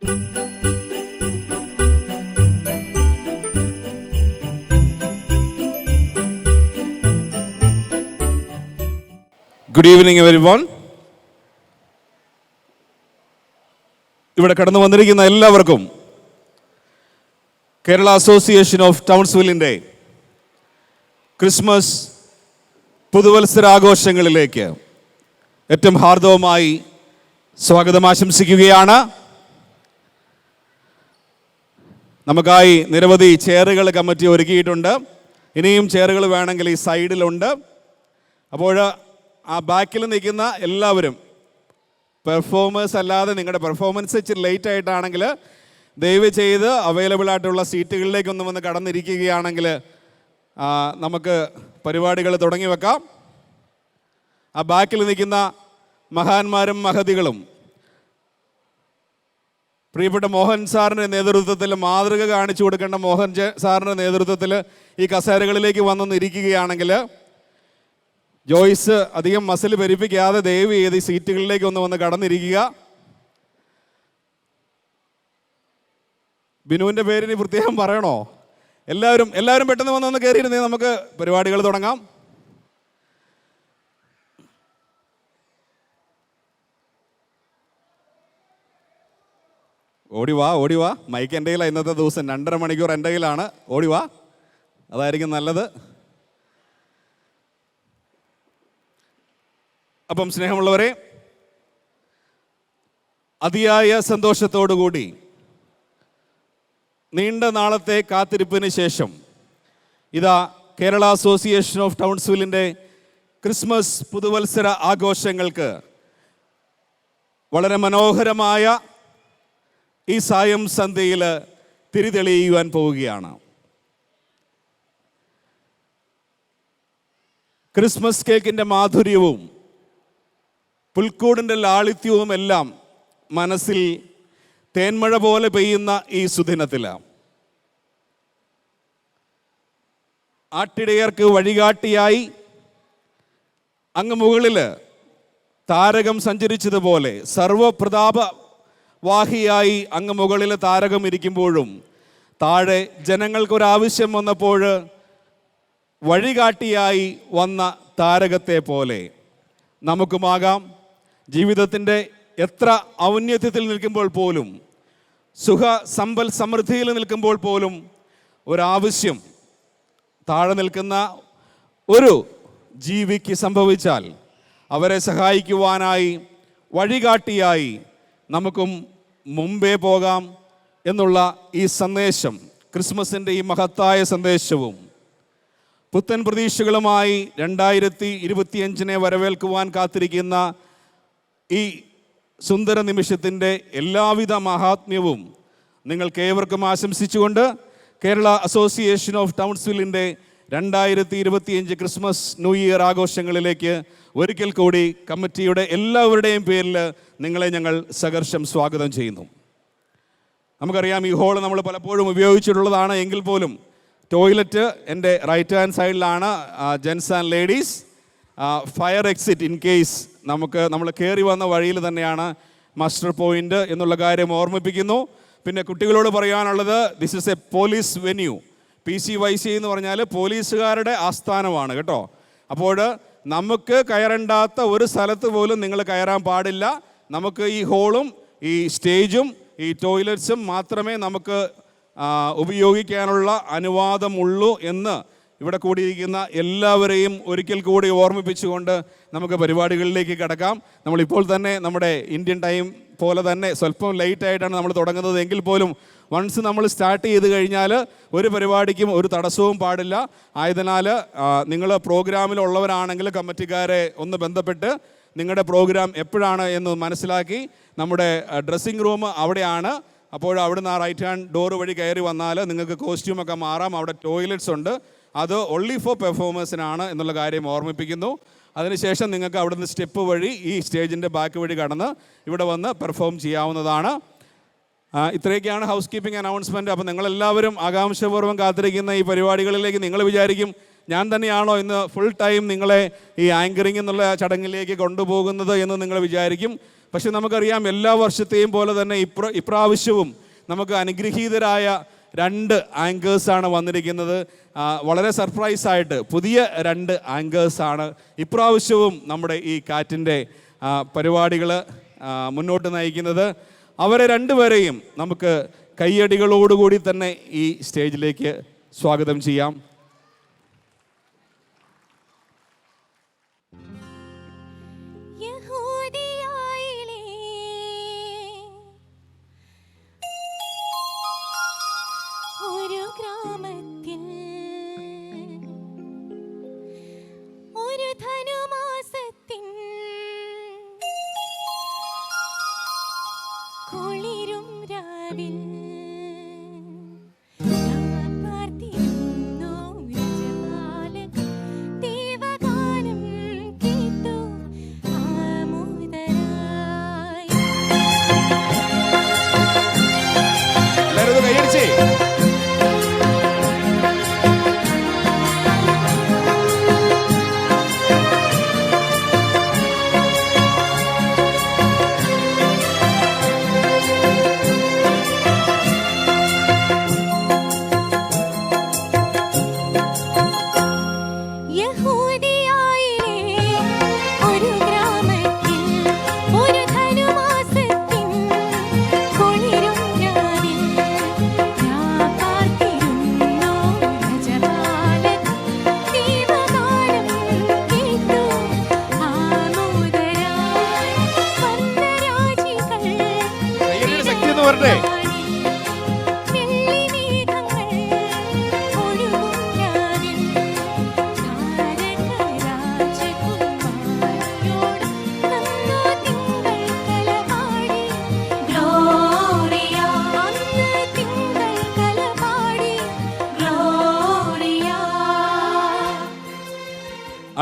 Good evening everyone. ഇവിടെ കടന്നു വന്നിരിക്കുന്ന എല്ലാവർക്കും കേരള അസോസിയേഷൻ ഓഫ് ടൗൺസ്വില്ലിൻ്റെ ക്രിസ്മസ് പുതുവത്സരാഘോഷങ്ങളിലേക്ക് ഏറ്റവും ഹാർദവമായി സ്വാഗതം ആശംസിക്കുകയാണ്. നമുക്കായി നിരവധി ചെയറുകൾ കമ്മിറ്റി ഒരുക്കിയിട്ടുണ്ട്. ഇനിയും ചെയറുകൾ വേണമെങ്കിൽ ഈ സൈഡിലുണ്ട്. അപ്പോൾ ആ ബാക്കിൽ നിൽക്കുന്ന എല്ലാവരും പെർഫോമേഴ്സ് അല്ലാതെ നിങ്ങളുടെ പെർഫോമൻസ് ഇച്ചിരി ലേറ്റ് ആയിട്ടാണെങ്കിൽ ദയവ് ചെയ്ത് അവൈലബിൾ ആയിട്ടുള്ള സീറ്റുകളിലേക്കൊന്നും വന്ന് കടന്നിരിക്കുകയാണെങ്കിൽ നമുക്ക് പരിപാടികൾ തുടങ്ങി വെക്കാം. ആ ബാക്കിൽ നിൽക്കുന്ന മഹാന്മാരും മഹതികളും പ്രിയപ്പെട്ട മോഹൻ സാറിൻ്റെ നേതൃത്വത്തിൽ മാതൃക കാണിച്ചു കൊടുക്കേണ്ട മോഹൻ സാറിൻ്റെ നേതൃത്വത്തിൽ ഈ കസേരകളിലേക്ക് വന്നൊന്നിരിക്കുകയാണെങ്കിൽ ജോയ്സ് അധികം മസിൽ പെരുപ്പിക്കാതെ ദയവ് ചെയ്ത് ഈ സീറ്റുകളിലേക്ക് വന്ന് കടന്നിരിക്കുക. ബിനുവിൻ്റെ പേരിന് പ്രത്യേകം പറയണോ? എല്ലാവരും പെട്ടെന്ന് വന്നൊന്ന് കയറിയിരുന്നേ നമുക്ക് പരിപാടികൾ തുടങ്ങാം. ഓടിവാ മൈക്ക് എൻ്റെ കയ്യിലാണ്. ഇന്നത്തെ ദിവസം 2.5 മണിക്കൂർ എൻ്റെ കയ്യിലാണ്. ഓടിവാ, അതായിരിക്കും നല്ലത്. അപ്പം സ്നേഹമുള്ളവരെ, അതിയായ സന്തോഷത്തോടുകൂടി നീണ്ട നാളത്തെ കാത്തിരിപ്പിന് ശേഷം ഇതാ കേരള അസോസിയേഷൻ ഓഫ് ടൗൺസ്വില്ലിൻ്റെ ക്രിസ്മസ് പുതുവത്സര ആഘോഷങ്ങൾക്ക് വളരെ മനോഹരമായ ഈ സായം സന്ധ്യയിൽ തിരിതെളിയുവാൻ പോവുകയാണ്. ക്രിസ്മസ് കേക്കിൻ്റെ മാധുര്യവും പുൽക്കൂടിൻ്റെ ലാളിത്യവും എല്ലാം മനസ്സിൽ തേന്മഴ പോലെ പെയ്യുന്ന ഈ സുദിനത്തിലാണ് ആട്ടിടയർക്ക് വഴികാട്ടിയായി അങ്ങ് മുകളിൽ താരകം സഞ്ചരിച്ചതുപോലെ സർവപ്രതാപവാഹിയായി അങ്ങ് മുകളിൽ താരകം ഇരിക്കുമ്പോഴും താഴെ ജനങ്ങൾക്കൊരാവശ്യം വന്നപ്പോൾ വഴികാട്ടിയായി വന്ന താരകത്തെ പോലെ നമുക്കുമാകാം. ജീവിതത്തിൻ്റെ എത്ര ഔന്നത്യത്തിൽ നിൽക്കുമ്പോൾ പോലും, സമ്പൽ സമൃദ്ധിയിൽ നിൽക്കുമ്പോൾ പോലും ഒരാവശ്യം താഴെ നിൽക്കുന്ന ഒരു ജീവിക്ക് സംഭവിച്ചാൽ അവരെ സഹായിക്കുവാനായി വഴികാട്ടിയായി നമുക്കും മുമ്പേ പോകാം എന്നുള്ള ഈ സന്ദേശം, ക്രിസ്മസിൻ്റെ ഈ മഹത്തായ സന്ദേശവും പുത്തൻ പ്രതീക്ഷകളുമായി 2025 വരവേൽക്കുവാൻ കാത്തിരിക്കുന്ന ഈ സുന്ദര നിമിഷത്തിൻ്റെ എല്ലാവിധ മഹാത്മ്യവും നിങ്ങൾക്കേവർക്കും ആശംസിച്ചുകൊണ്ട് കേരള അസോസിയേഷൻ ഓഫ് ടൗൺസ്വില്ലിൻ്റെ 2025 ക്രിസ്മസ് ന്യൂ ഇയർ ആഘോഷങ്ങളിലേക്ക് ഒരിക്കൽ കൂടി കമ്മിറ്റിയുടെ എല്ലാവരുടെയും പേരിൽ നിങ്ങളെ ഞങ്ങൾ സഹർഷം സ്വാഗതം ചെയ്യുന്നു. നമുക്കറിയാം, ഈ ഹോൾ നമ്മൾ പലപ്പോഴും ഉപയോഗിച്ചിട്ടുള്ളതാണ്. എങ്കിൽ പോലും ടോയ്ലറ്റ് എൻ്റെ റൈറ്റ് ഹാൻഡ് സൈഡിലാണ്, gents and ladies. Fire exit in case നമ്മൾ കയറി വന്ന വഴിയിൽ തന്നെയാണ് മാസ്റ്റർ പോയിൻ്റ് എന്നുള്ള കാര്യം ഓർമ്മിപ്പിക്കുന്നു. പിന്നെ കുട്ടികളോട് പറയാനുള്ളത്, this is A police venue. PCYC എന്ന് പറഞ്ഞാൽ പോലീസുകാരുടെ ആസ്ഥാനമാണ് കേട്ടോ. അപ്പോൾ നമുക്ക് കയറണ്ടാത്ത ഒരു സ്ഥലത്ത് പോലും നിങ്ങൾ കയറാൻ പാടില്ല. നമുക്ക് ഈ ഹോളും ഈ സ്റ്റേജും ഈ ടോയ്ലറ്റ്സും മാത്രമേ നമുക്ക് ഉപയോഗിക്കാനുള്ള അനുവാദമുള്ളൂ എന്ന് ഇവിടെ കൂടിയിരിക്കുന്ന എല്ലാവരെയും ഒരിക്കൽ കൂടി ഓർമ്മിപ്പിച്ചുകൊണ്ട് നമുക്ക് പരിപാടികളിലേക്ക് കടക്കാം. നമ്മളിപ്പോൾ തന്നെ നമ്മുടെ ഇന്ത്യൻ ടൈം പോലെ തന്നെ സ്വല്പം ലേറ്റ് ആയിട്ടാണ് നമ്മൾ തുടങ്ങുന്നത്. എങ്കിൽ പോലും വൺസ് നമ്മൾ സ്റ്റാർട്ട് ചെയ്ത് കഴിഞ്ഞാൽ ഒരു പരിപാടിക്കും ഒരു തടസ്സവും പാടില്ല. ആയതിനാൽ നിങ്ങൾ പ്രോഗ്രാമിലുള്ളവരാണെങ്കിൽ കമ്മിറ്റിക്കാരെ ഒന്ന് ബന്ധപ്പെട്ട് നിങ്ങളുടെ പ്രോഗ്രാം എപ്പോഴാണ് എന്ന് മനസ്സിലാക്കി നമ്മുടെ ഡ്രസ്സിംഗ് റൂം അവിടെയാണ്. അപ്പോൾ അവിടുന്ന് ആ റൈറ്റ് ഹാൻഡ് ഡോർ വഴി കയറി വന്നാൽ നിങ്ങൾക്ക് കോസ്റ്റ്യൂമൊക്കെ മാറാം. അവിടെ ടോയ്ലറ്റ്സ് ഉണ്ട്. അത് ഓൺലി ഫോർ പെർഫോമേഴ്സിനാണ് എന്നുള്ള കാര്യം ഓർമ്മിപ്പിക്കുന്നു. അതിനുശേഷം നിങ്ങൾക്ക് അവിടുന്ന് സ്റ്റെപ്പ് വഴി ഈ സ്റ്റേജിൻ്റെ ബാക്ക് വഴി കടന്ന് ഇവിടെ വന്ന് പെർഫോം ചെയ്യാവുന്നതാണ്. ഇത്രയൊക്കെയാണ് ഹൗസ് കീപ്പിംഗ് അനൗൺസ്മെൻറ്റ്. അപ്പോൾ നിങ്ങളെല്ലാവരും ആകാംക്ഷപൂർവ്വം കാത്തിരിക്കുന്ന ഈ പരിപാടികളിലേക്ക് നിങ്ങൾ വിചാരിക്കും ഞാൻ തന്നെയാണോ ഇന്ന് ഫുൾ ടൈം നിങ്ങളെ ഈ ആങ്കറിംഗ് എന്നുള്ള ചടങ്ങിലേക്ക് കൊണ്ടുപോകുന്നത് എന്ന് നിങ്ങൾ വിചാരിക്കും. പക്ഷെ നമുക്കറിയാം, എല്ലാ വർഷത്തെയും പോലെ തന്നെ ഇപ്രാവശ്യവും നമുക്ക് അനുഗ്രഹീതരായ 2 ആങ്കേഴ്സാണ് വന്നിരിക്കുന്നത്. വളരെ സർപ്രൈസായിട്ട് പുതിയ 2 ആങ്കേഴ്സാണ് ഇപ്രാവശ്യവും നമ്മുടെ ഈ കാറ്റിൻ്റെ പരിപാടികൾ മുന്നോട്ട് നയിക്കുന്നത്. അവരെ 2 പേരെയും നമുക്ക് കയ്യടികളോടുകൂടി തന്നെ ഈ സ്റ്റേജിലേക്ക് സ്വാഗതം ചെയ്യാം.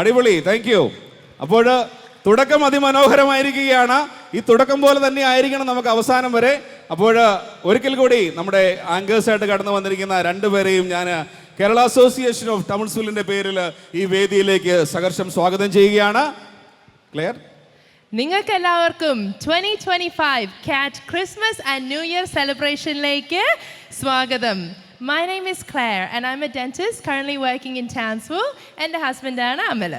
അടിപൊളി, താങ്ക് യു. അപ്പോൾ തുടക്കം അതിമനോഹരമായിരിക്കുകയാണ്. ഈ തുടക്കം പോലെ തന്നെ ആയിരിക്കണം നമുക്ക് അവസാനം വരെ. അപ്പോൾ ഒരിക്കൽ കൂടി നമ്മുടെ ആങ്കേഴ്സായിട്ട് കടന്നു വന്നിരിക്കുന്ന 2 പേരെയും ഞാൻ കേരള അസോസിയേഷൻ ഓഫ് ടൗൺസിലിൻ്റെ പേരിൽ ഈ വേദിയിലേക്ക് സഹർഷം സ്വാഗതം ചെയ്യുകയാണ്. ക്ലിയർ? നിങ്ങൾക്ക് എല്ലാവർക്കും 2025 കാറ്റ് ക്രിസ്മസ് ആൻഡ് ന്യൂ ഇയർ സെലിബ്രേഷനിലേക്ക് സ്വാഗതം. My name is Claire and I'm a dentist currently working in Townsville. എൻ്റെ ഹസ്ബൻഡാണ് അമൽ.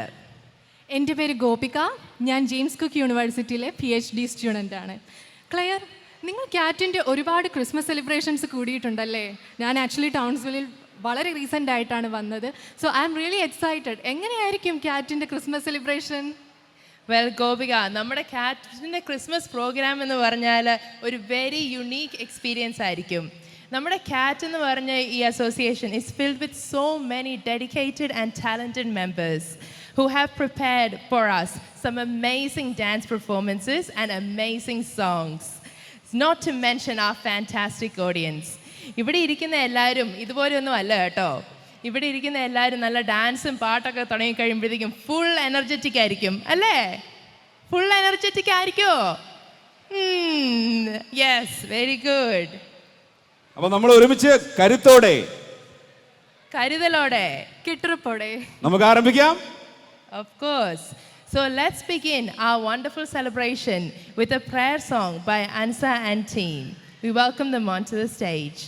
എൻ്റെ പേര് ഗോപിക. ഞാൻ ജെയിംസ് കുക്ക് യൂണിവേഴ്സിറ്റിയിലെ PhD സ്റ്റുഡൻ്റ് ആണ്. ക്ലെയർ, നിങ്ങൾ കാറ്റിൻ്റെ ഒരുപാട് ക്രിസ്മസ് സെലിബ്രേഷൻസ് കൂടിയിട്ടുണ്ടല്ലേ? ഞാൻ ആക്ച്വലി ടൗൺസ്വില്ലിൽ വളരെ റീസെൻ്റ് ആയിട്ടാണ് വന്നത്. So I am really excited. എങ്ങനെയായിരിക്കും കാറ്റിൻ്റെ ക്രിസ്മസ് സെലിബ്രേഷൻ? വെൽ ഗോപിക, നമ്മുടെ കാറ്റിൻ്റെ ക്രിസ്മസ് പ്രോഗ്രാം എന്ന് പറഞ്ഞാൽ ഒരു വെരി യുണീക്ക് എക്സ്പീരിയൻസ് ആയിരിക്കും. നമ്മുടെ കാറ്റ് എന്ന് പറഞ്ഞ ഈ association is filled with so many dedicated and talented members who have prepared for us some amazing dance performances and amazing songs, not to mention our fantastic audience. ഇവിടെ ഇരിക്കുന്ന എല്ലാവരും ഇതുപോലെയൊന്നും അല്ല കേട്ടോ. ഇവിടെ ഇരിക്കുന്ന എല്ലാവരും നല്ല ഡാൻസും പാട്ടൊക്കെ തുടങ്ങി കഴിയുമ്പോഴത്തേക്കും ഫുൾ എനർജറ്റിക് ആയിരിക്കും അല്ലേ? ഫുൾ എനർജറ്റിക് ആയിരിക്കുമോ? Yes, very good. അപ്പോൾ നമ്മൾ ഒരുമിച്ച് കരുതലോടെ കെട്ടുറപ്പോടെ നമുക്ക് ആരംഭിക്കാം. Of course. So let's begin our wonderful celebration with a prayer song by Ansa and team. We welcome them onto the stage.